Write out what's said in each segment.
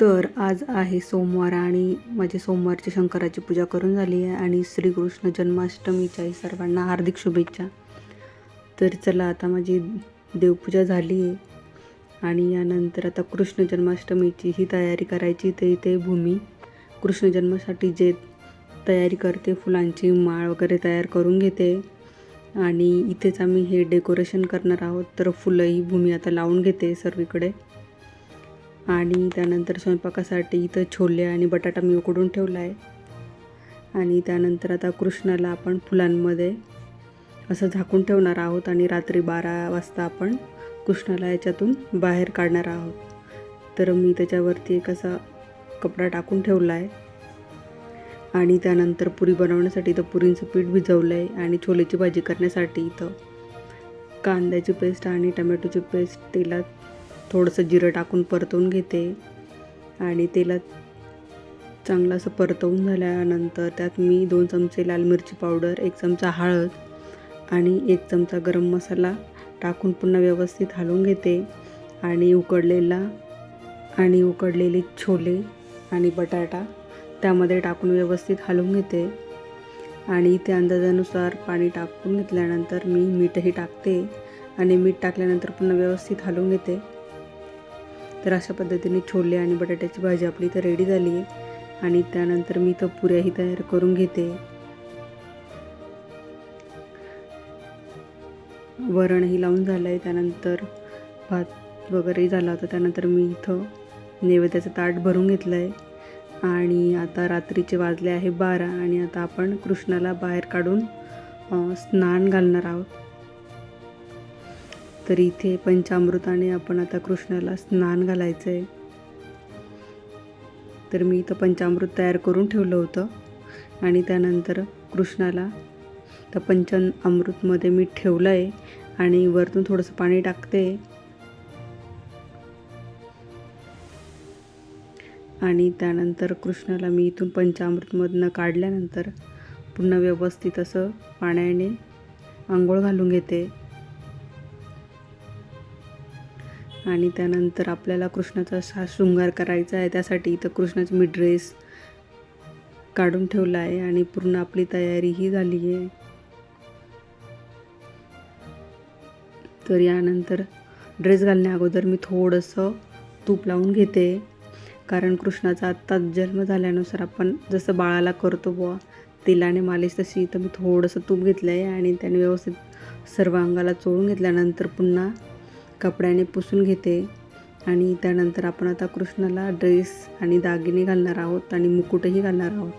तर आज आहे सोमवार आणि माझी सोमवारची शंकराची पूजा करून झाली आहे आणि श्रीकृष्ण जन्माष्टमीच्याही सर्वांना हार्दिक शुभेच्छा. तर चला आता माझी देवपूजा झाली आहे आणि यानंतर आता कृष्ण जन्माष्टमीची ही तयारी करायची. ते इथे भूमी कृष्ण जन्मासाठी जे तयारी करते, फुलांची माळ वगैरे तयार करून घेते आणि इथेच आम्ही हे डेकोरेशन करणार आहोत. तर फुलंही भूमी आता लावून घेते सर्वीकडे. आणि त्यानंतर स्वयंपाकासाठी इथं छोले आणि बटाटा मी उकडून ठेवला आहे. आणि त्यानंतर आता कृष्णाला आपण फुलांमध्ये असं झाकून ठेवणार आहोत आणि रात्री 12 वाजता आपण कृष्णाला याच्यातून बाहेर काढणार आहोत. तर मी त्याच्यावरती एक असा कपडा टाकून ठेवला आहे आणि त्यानंतर पुरी बनवण्यासाठी इथं पुरींचं पीठ भिजवलं आहे आणि छोलेची भाजी करण्यासाठी इथं कांद्याची पेस्ट आणि टमॅटोची पेस्ट तेलात थोडंसं जिरं टाकून परतवून घेते आणि तेलात चांगलं असं परतवून झाल्यानंतर त्यात मी 2 चमचे लाल मिरची पावडर, 1 चमचा हळद आणि 1 चमचा गरम मसाला टाकून पुन्हा व्यवस्थित हलवून घेते आणि उकडलेले छोले आणि बटाटा त्यामध्ये टाकून व्यवस्थित हलवून घेते आणि त्या अंदाजानुसार पाणी टाकून घेतल्यानंतर मी मीठही टाकते आणि मीठ टाकल्यानंतर पुन्हा व्यवस्थित हलवून घेते. तर अशा पद्धतीने छोले आणि बटाट्याची भाजी आपली इथं रेडी झाली आहे आणि त्यानंतर मी इथं पुऱ्याही तयार करून घेते. वरणही लावून झालं आहे, त्यानंतर भात वगैरे झाला होता. त्यानंतर मी इथं नैवेद्याचं ताट भरून घेतलं आहे आणि आता रात्रीचे वाजले आहे 12 आणि आता आपण कृष्णाला बाहेर काढून स्नान घालणार आहोत. तर इथे पंचामृताने आपण आता कृष्णाला स्नान घालायचं आहे. तर मी इथं पंचामृत तयार करून ठेवलं होतं आणि त्यानंतर कृष्णाला तर पंचामृतमध्ये मी ठेवलं आहे आणि वरतून थोडंसं पाणी टाकते आणि त्यानंतर कृष्णाला मी इथून पंचामृतमधनं काढल्यानंतर पुन्हा व्यवस्थित असं पाण्याने अंघोळ घालून घेते आणि त्यानंतर आपल्याला कृष्णाचा शृंगार करायचा आहे. त्यासाठी इथं कृष्णाचा मी ड्रेस काढून ठेवला आहे आणि पूर्ण आपली तयारीही झाली आहे. तर यानंतर ड्रेस घालण्या अगोदर मी थोडंसं तूप लावून घेते, कारण कृष्णाचा आत्ताच जन्म झाल्यानुसार आपण जसं बाळाला करतो बुवा तेलाने मालिश, तशी इथं मी थोडंसं तूप घेतलं आहे आणि त्याने व्यवस्थित सर्व अंगाला चोळून घेतल्यानंतर पुन्हा कपड्याने पुसून घेते आणि त्यानंतर आपण आता कृष्णाला ड्रेस आणि दागिने घालणार आहोत आणि मुकुटही घालणार आहोत.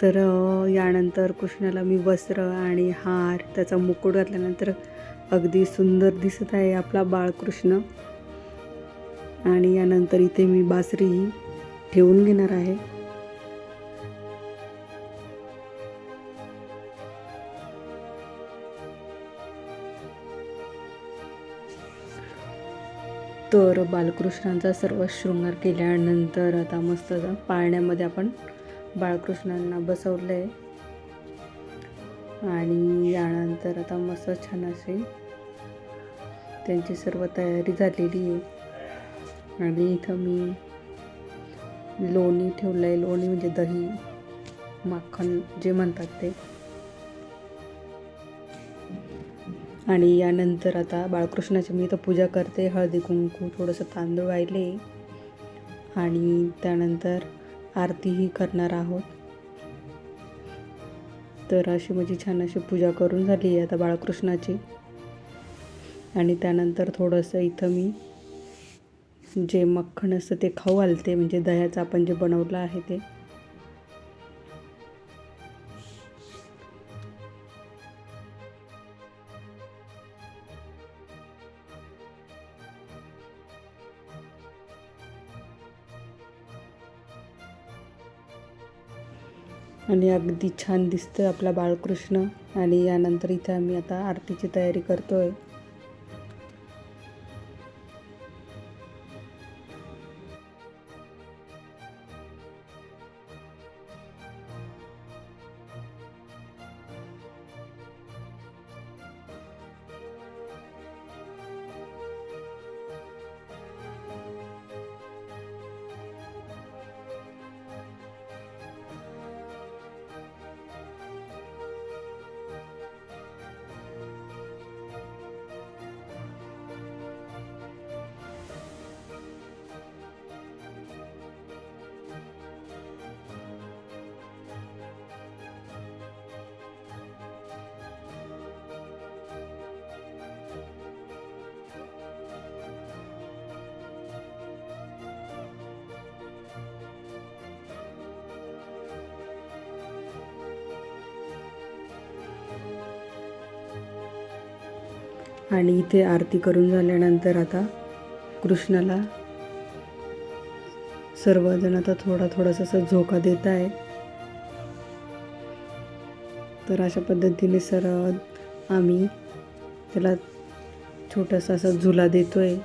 तर यानंतर कृष्णाला मी वस्त्र आणि हार, त्याचा मुकुट घातल्यानंतर अगदी सुंदर दिसत आहे आपला बाळकृष्ण. आणि यानंतर इथे मी बासरीही ठेवून घेणार आहे. तर बालकृष्णांचा सर्व शृंगार केल्यानंतर आता मस्त पाळण्यामध्ये आपण बाळकृष्णांना बसवलं आहे आणि यानंतर आता मस्त छान असे त्यांची सर्व तयारी झालेली आहे आणि इथं मी लोणी ठेवलं आहे. लोणी म्हणजे दही, माखन जे म्हणतात ते. आणि यानंतर आता बाळकृष्णाची मी इथं पूजा करते. हळदी कुंकू, थोडंसं तांदूळ वाहिले आणि त्यानंतर आरतीही करणार आहोत. तर अशी माझी छान अशी पूजा करून झाली आहे आता बाळकृष्णाची. आणि त्यानंतर थोडंसं इथं मी जे मक्खन असतं ते खाऊ घालते, म्हणजे दह्याचं आपण जे बनवलं आहे ते. आणि अगदी छान दिसतं आपला बाळकृष्ण. आणि यानंतर इथे आम्ही आता आरतीची तयारी करतोय. आणि इथे आरती करून झाल्यानंतर आता कृष्णाला सर्वजण आता थोडासा असं झोका देत आहे. तर अशा पद्धतीने आम्ही त्याला छोटासा असा झुला देतोय.